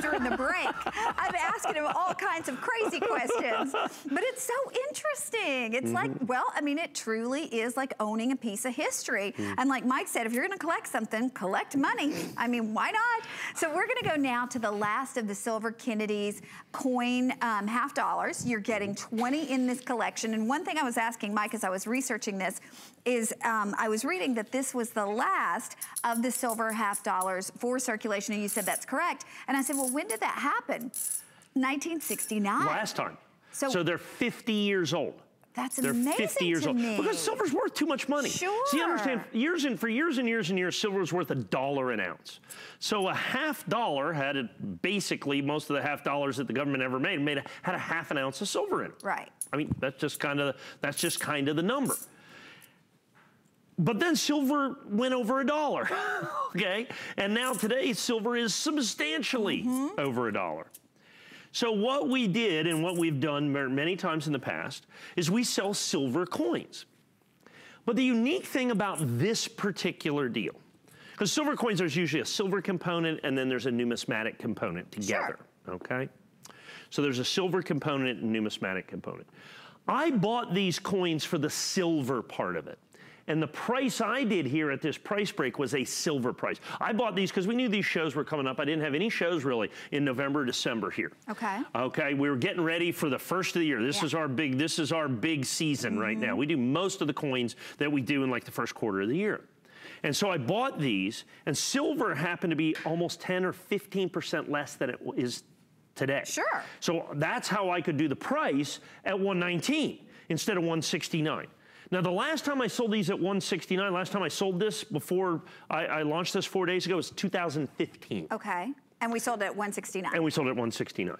during the break. I'm asking him all kinds of crazy questions. But it's so interesting. It's like, well, I mean, it truly is like owning a piece of history. And like Mike said, if you're gonna collect something, collect money. I mean, why not? So we're gonna go now to the last of the Silver Kennedy's coin half dollars. You're getting 20 in this collection. And one thing I was asking Mike as I was researching this is I was reading that this was the last of the silver half dollars for circulation, and you said that's correct. And I said, well, when did that happen? 1969. Last time. So they're 50 years old. That's They're amazing 50 years old. me. Because silver's worth too much money. Sure. See, understand, for years and years, silver was worth $1 an ounce. So a half dollar had basically most of the half dollars that the government ever made had a half an ounce of silver in it. Right. I mean, that's just kind of the number. But then silver went over $1, okay? And now today, silver is substantially over $1. So what we did and what we've done many times in the past is we sell silver coins. But the unique thing about this particular deal, because silver coins, there's usually a silver component and then there's a numismatic component together, okay? So there's a silver component and numismatic component. I bought these coins for the silver part of it. And the price I did here at this price break was a silver price. I bought these because we knew these shows were coming up. I didn't have any shows really in November, December here. Okay. Okay, we were getting ready for the first of the year. This is our big season right now. We do most of the coins that we do in like the first quarter of the year. And so I bought these, and silver happened to be almost 10 or 15% less than it is today. Sure. So that's how I could do the price at 119 instead of 169. Now, the last time I sold these at 169, last time I sold this before I launched this 4 days ago was 2015. Okay, and we sold it at 169. And we sold it at 169.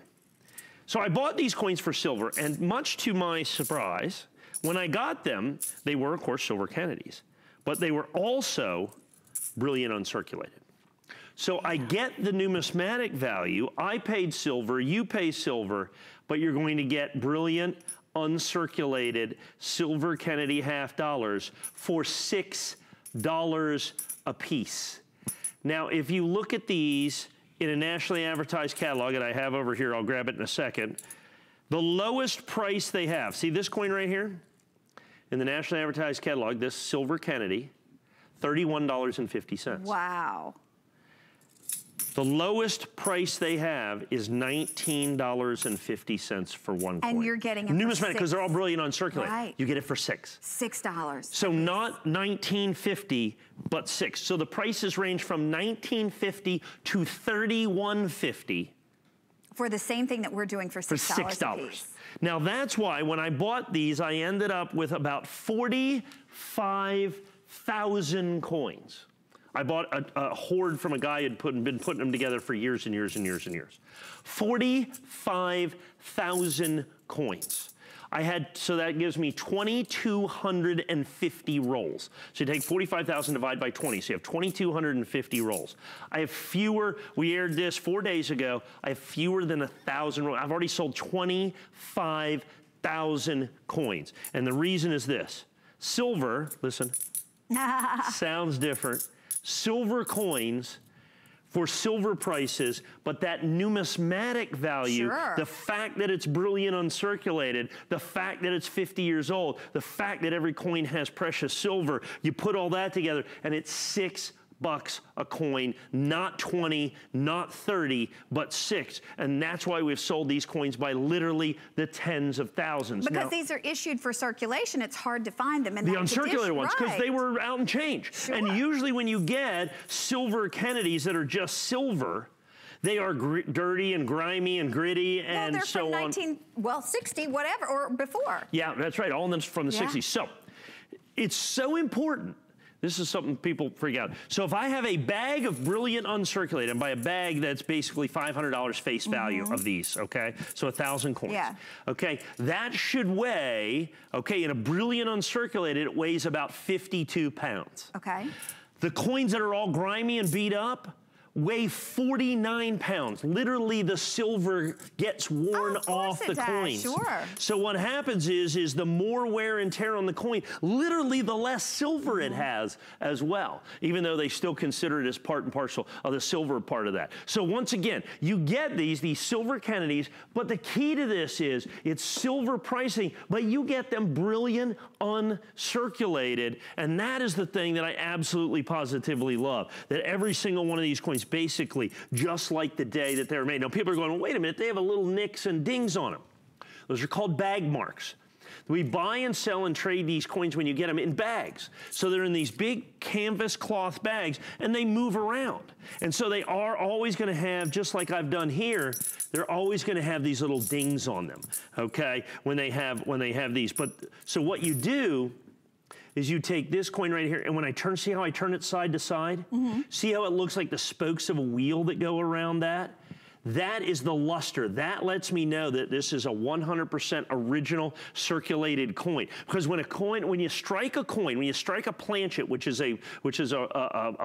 So I bought these coins for silver, and much to my surprise, when I got them, they were, of course, silver Kennedys, but they were also brilliant uncirculated. So I get the numismatic value, I paid silver, you pay silver, but you're going to get brilliant uncirculated silver Kennedy half dollars for $6 a piece. Now, if you look at these in a nationally advertised catalog, and I have over here, I'll grab it in a second, the lowest price they have, see this coin right here? In the nationally advertised catalog, this silver Kennedy, $31.50. Wow. The lowest price they have is $19.50 for one coin. And you're getting it numismatic, because they're all brilliant uncirculated. Right. You get it for $6. $6. So not $19.50, but $6. So the prices range from $19.50 to $31.50. For the same thing that we're doing for $6 a piece. Now that's why when I bought these, I ended up with about 45,000 coins. I bought a hoard from a guy who had been putting them together for years and years and years and years. 45,000 coins. So that gives me 2,250 rolls. So you take 45,000 divided by 20, so you have 2,250 rolls. I have fewer, we aired this 4 days ago, I have fewer than 1,000 rolls. I've already sold 25,000 coins. And the reason is this, silver, listen, sounds different. Silver coins for silver prices, but that numismatic value, the fact that it's brilliant uncirculated, the fact that it's 50 years old, the fact that every coin has precious silver, you put all that together and it's $6 a coin, not 20, not 30, but 6. And that's why we've sold these coins by literally the tens of thousands. Because these are issued for circulation, it's hard to find them. In the uncirculated ones, because they were out in change. And usually when you get silver Kennedys that are just silver, they are dirty and grimy and gritty and so on. Well, 60, whatever, or before. Yeah, that's right, all of them from the 60s. So it's so important. This is something people freak out. So if I have a bag of brilliant uncirculated, and by a bag that's basically $500 face value of these, okay? So 1,000 coins. Yeah. Okay, that should weigh, okay, in a brilliant uncirculated, it weighs about 52 pounds. Okay. The coins that are all grimy and beat up weigh 49 pounds. Literally, the silver gets worn off the coins. Sure. So what happens is the more wear and tear on the coin, literally the less silver it has as well, even though they still consider it as part and parcel of the silver part of that. So once again, you get these silver Kennedys, but the key to this is it's silver pricing, but you get them brilliant, uncirculated, and that is the thing that I absolutely positively love, that every single one of these coins basically just like the day that they were made. Now people are going, well, wait a minute, they have a little nicks and dings on them. Those are called bag marks. We buy and sell and trade these coins when you get them in bags. So they're in these big canvas cloth bags and they move around. And so they are always gonna have, just like I've done here, they're always gonna have these little dings on them, okay, when they have these. But so what you do is you take this coin right here, and when I turn, see how I turn it side to side? See how it looks like the spokes of a wheel that go around that? That is the luster. That lets me know that this is a 100% original circulated coin. Because when you strike a coin, when you strike a planchet, which is a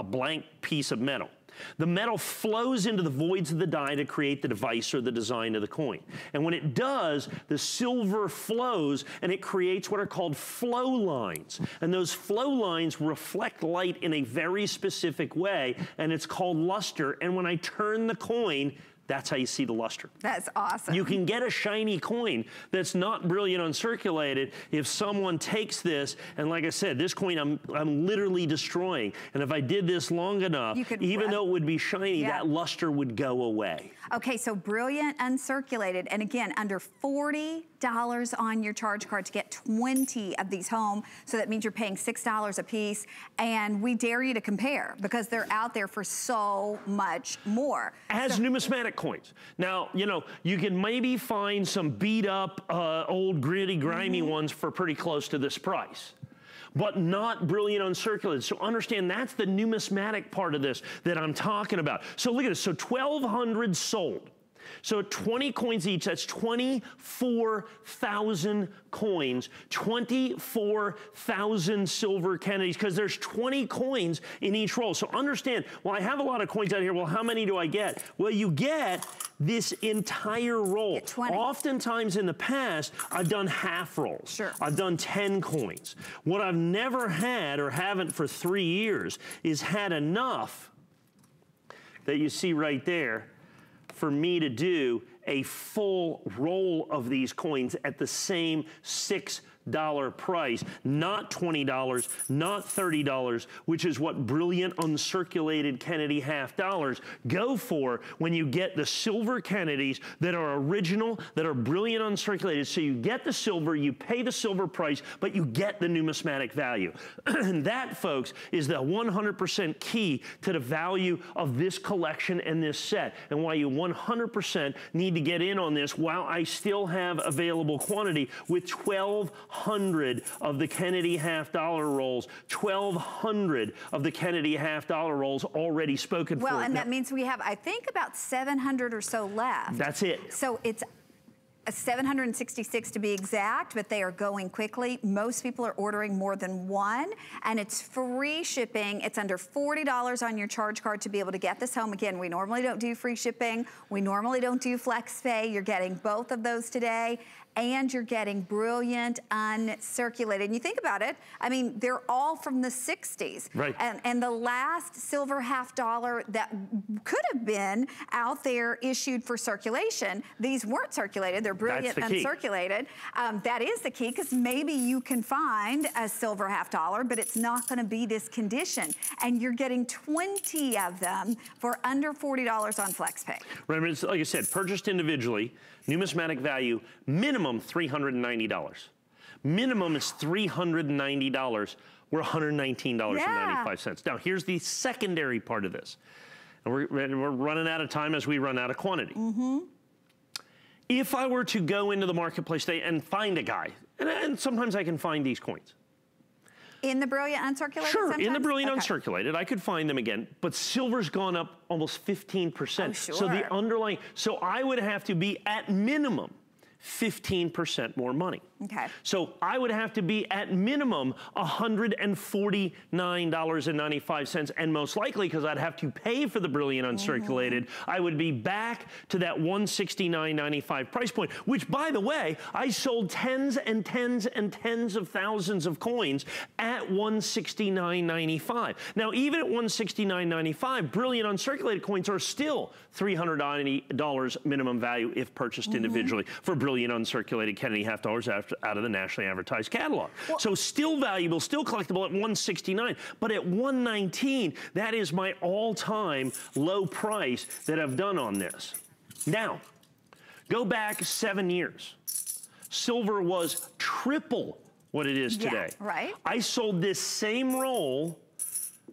blank piece of metal, the metal flows into the voids of the die to create the device or the design of the coin. And when it does, the silver flows and it creates what are called flow lines. And those flow lines reflect light in a very specific way, and it's called luster. And when I turn the coin, that's how you see the luster. That's awesome. You can get a shiny coin that's not brilliant uncirculated if someone takes this, and like I said, this coin I'm literally destroying. And if I did this long enough, even though it would be shiny, that luster would go away. Okay, so brilliant uncirculated, and again, under $40 on your charge card to get 20 of these home. So that means you're paying $6 a piece, and we dare you to compare because they're out there for so much more. As numismatic coins. Now, you know, you can maybe find some beat up, old gritty, grimy ones for pretty close to this price, but not brilliant uncirculated. So understand that's the numismatic part of this that I'm talking about. So look at this, so 1,200 sold. So 20 coins each, that's 24,000 coins, 24,000 silver Kennedys, because there's 20 coins in each roll. So understand, well, I have a lot of coins out here. Well, how many do I get? Well, you get this entire roll. Oftentimes in the past, I've done half rolls. Sure. I've done 10 coins. What I've never had, or haven't for 3 years, is had enough that you see right there for me to do a full roll of these coins at the same $6 price, not $20, not $30, which is what brilliant uncirculated Kennedy half dollars go for when you get the silver Kennedys that are original, that are brilliant uncirculated. So you get the silver, you pay the silver price, but you get the numismatic value. And that, folks, is the 100% key to the value of this collection and this set, and why you 100% need to get in on this while I still have available quantity with 1,200 of the Kennedy half dollar rolls, 1,200 of the Kennedy half dollar rolls already spoken for. Well, and that means we have, I think, about 700 or so left. That's it. So it's 766 to be exact, but they are going quickly. Most people are ordering more than one, and it's free shipping. It's under $40 on your charge card to be able to get this home. Again, we normally don't do free shipping. We normally don't do flex pay. You're getting both of those today, and you're getting brilliant uncirculated. And you think about it, I mean, they're all from the 60s. Right. And the last silver half dollar that could have been out there issued for circulation, these weren't circulated. They're brilliant uncirculated. That is the key, because maybe you can find a silver half dollar, but it's not gonna be this condition. And you're getting 20 of them for under $40 on FlexPay. Remember, it's, like I said, purchased individually, numismatic value, minimum $390. Minimum is $390. We're $119.95. Now, here's the secondary part of this. And we're running out of time as we run out of quantity. If I were to go into the marketplace today and find a guy, and sometimes I can find these coins. In the brilliant uncirculated? Sure, sometimes? in the brilliant uncirculated, I could find them again, but silver's gone up almost 15%. Oh, sure. So the underlying, so I would have to be at minimum 15% more money. Okay. So I would have to be at minimum $149.95, and most likely, because I'd have to pay for the Brilliant Uncirculated, I would be back to that $169.95 price point, which, by the way, I sold tens and tens and tens of thousands of coins at $169.95. Now, even at $169.95, Brilliant Uncirculated coins are still $390 minimum value if purchased individually for Brilliant Uncirculated Kennedy half dollars out of the nationally advertised catalog. Well, so still valuable, still collectible at $169, but at $119, that is my all-time low price that I've done on this. Now, go back 7 years. Silver was triple what it is today. Right. I sold this same roll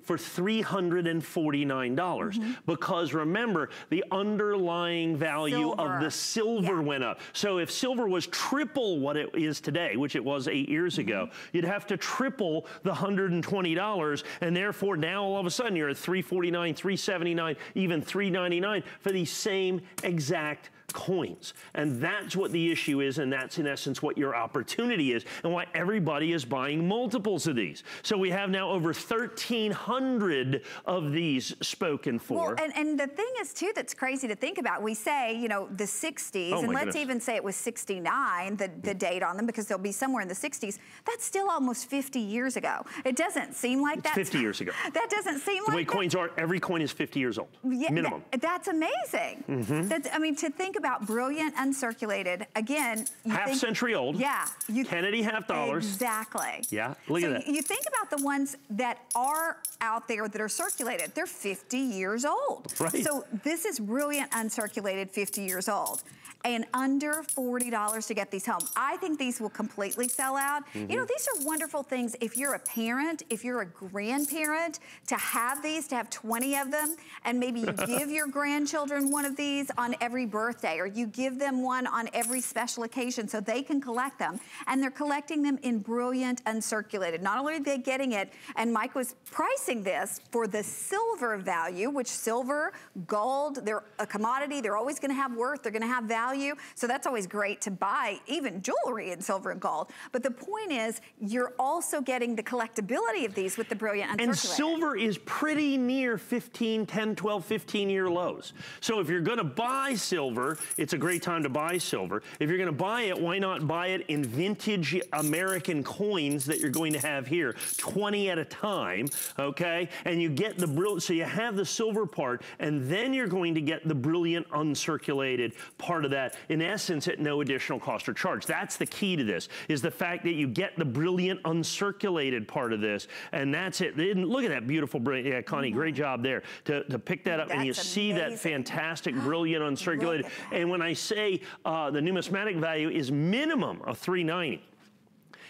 for $349 because remember, the underlying value of the silver went up. So if silver was triple what it is today, which it was 8 years ago, you'd have to triple the $120, and therefore now all of a sudden you're at $349, $379, even $399 for the same exact coins. And that's what the issue is, and that's in essence what your opportunity is, and why everybody is buying multiples of these. So we have now over 1,300 of these spoken for. Well, and the thing is too that's crazy to think about, we say, you know, the 60s, and let's even say it was 69, the date on them, because they'll be somewhere in the 60s. That's still almost 50 years ago. It doesn't seem like that. 50 years ago. That doesn't seem like the way coins are, every coin is 50 years old, minimum. That's amazing. That's, I mean, to think about Brilliant Uncirculated, again, half century old. Yeah. Kennedy half dollars. Exactly. Yeah, look at that. You think about the ones that are out there that are circulated, they're 50 years old. Right. So this is Brilliant Uncirculated, 50 years old. And under $40 to get these home. I think these will completely sell out. You know, these are wonderful things if you're a parent, if you're a grandparent, to have these, to have 20 of them, and maybe you give your grandchildren one of these on every birthday, or you give them one on every special occasion so they can collect them. And they're collecting them in Brilliant Uncirculated. Not only are they getting it, and Mike was pricing this for the silver value, which silver, gold, they're a commodity, they're always gonna have worth, they're gonna have value. So that's always great to buy, even jewelry in silver and gold. But the point is, you're also getting the collectability of these with the Brilliant Uncirculated. And silver is pretty near 10, 12, 15-year lows. So if you're gonna buy silver, it's a great time to buy silver. If you're gonna buy it, why not buy it in vintage American coins that you're going to have here, 20 at a time, okay? And you get the brilliant, so you have the silver part, and then you're going to get the Brilliant Uncirculated part of that, in essence, at no additional cost or charge. That's the key to this, is the fact that you get the Brilliant Uncirculated part of this, and that's it. And look at that beautiful, brilliant, yeah, Connie, great job there to pick that up, and you see that fantastic Brilliant Uncirculated. And when I say the numismatic value is minimum of $390,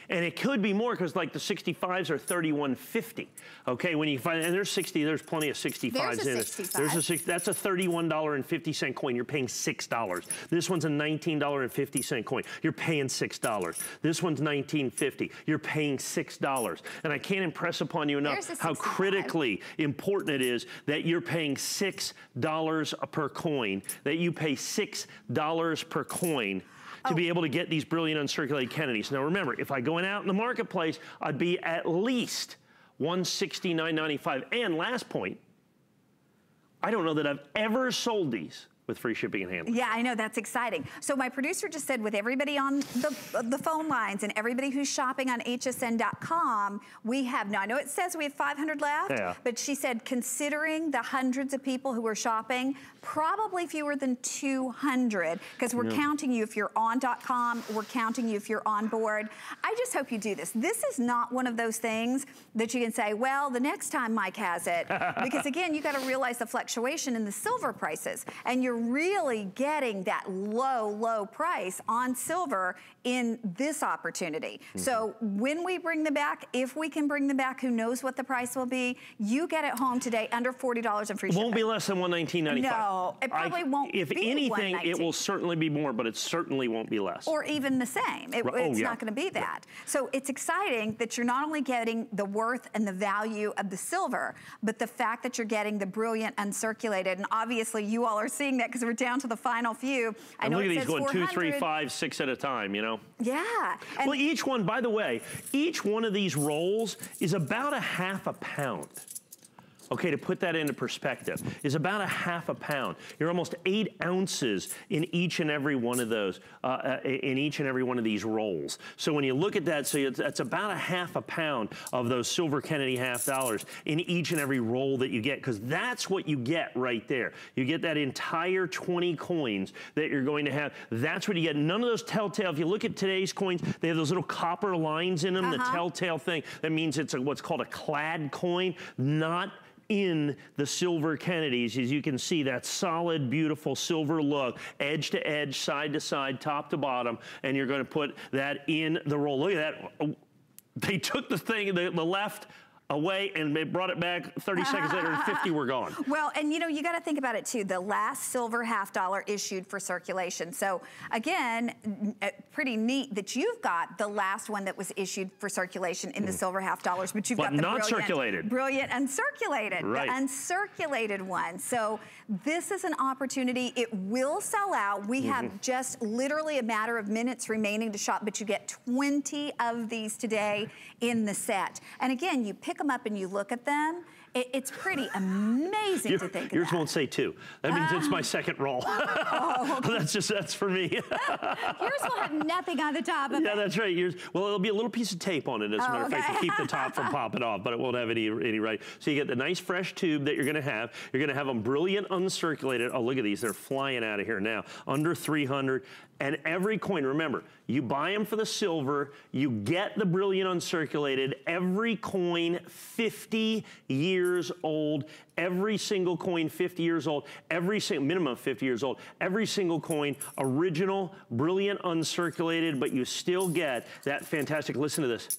and it could be more because like the 65s are $31.50. Okay, when you find, and there's 60, there's plenty of 65s in it. There's a 60, that's a $31.50 coin. You're paying $6. This one's a $19.50 coin. You're paying $6. This one's $19.50. You're paying $6. And I can't impress upon you enough how critically important it is that you're paying $6 per coin, that you pay $6 per coin to be able to get these Brilliant Uncirculated Kennedys. Now remember, if I go out in the marketplace, I'd be at least $169.95. And last point, I don't know that I've ever sold these with free shipping and handling. Yeah, I know, that's exciting. So my producer just said, with everybody on the phone lines and everybody who's shopping on hsn.com, we have, now I know it says we have 500 left, but she said considering the hundreds of people who are shopping, probably fewer than 200, because we're counting you if you're on .com, we're counting you if you're on board. I just hope you do this. This is not one of those things that you can say, well, the next time Mike has it, because again, you got to realize the fluctuation in the silver prices, and you're really getting that low price on silver in this opportunity. So when we bring them back, if we can bring them back, who knows what the price will be, you get it home today under $40 in free shipping. Won't be less than $119.95. No, it probably won't be. If anything, it will certainly be more, but it certainly won't be less. Or even the same. It's not going to be that. So it's exciting that you're not only getting the worth and the value of the silver, but the fact that you're getting the Brilliant Uncirculated, and obviously you all are seeing that that because we're down to the final few. I know look at these going 2, 3, 400. 5, 6 at a time, you know? Yeah. And well, each one, by the way, each one of these rolls is about a half a pound. Okay, to put that into perspective, is about a half a pound. You're almost 8 ounces in each and every one of those, in each and every one of these rolls. So when you look at that, so that's about a half a pound of those Silver Kennedy half dollars in each and every roll that you get, because that's what you get right there. You get that entire 20 coins that you're going to have. That's what you get. None of those telltale, if you look at today's coins, they have those little copper lines in them, the telltale thing. That means it's what's called a clad coin, not in the Silver Kennedys. As you can see, that solid, beautiful silver look, edge to edge, side to side, top to bottom, and you're going to put that in the roll. Look at that. They took the thing, the left away, and they brought it back 30 seconds later, and 50 were gone. Well, and you know, you got to think about it too. The last silver half dollar issued for circulation. So again, pretty neat that you've got the last one that was issued for circulation in the silver half dollars, but you've got the not circulated. Brilliant uncirculated, right. The uncirculated one. So this is an opportunity. It will sell out. We have just literally a matter of minutes remaining to shop, but you get 20 of these today in the set. And again, you pick them up and you look at them. It's pretty amazing to think of. Yours won't say 2. That means it's my second roll. Oh, okay. That's for me. Yours will have nothing on the top of it. Yeah, that's right. Yours, well, it'll be a little piece of tape on it, as a matter of fact, to keep the top from popping off, but it won't have any right. So you get the nice fresh tube that you're gonna have. You're gonna have them brilliant uncirculated. Oh, look at these, they're flying out of here now. Under 300, and every coin, remember, you buy them for the silver, you get the brilliant uncirculated, every coin 50 years old, every single coin 50 years old, every single, minimum 50 years old, every single coin original, brilliant uncirculated, but you still get that fantastic, listen to this,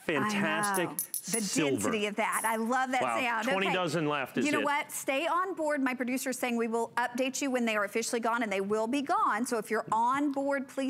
fantastic silver. Density of that. I love that sound. 20 dozen left is it. You know what? Stay on board. My producer's saying we will update you when they are officially gone, and they will be gone. So if you're on board, please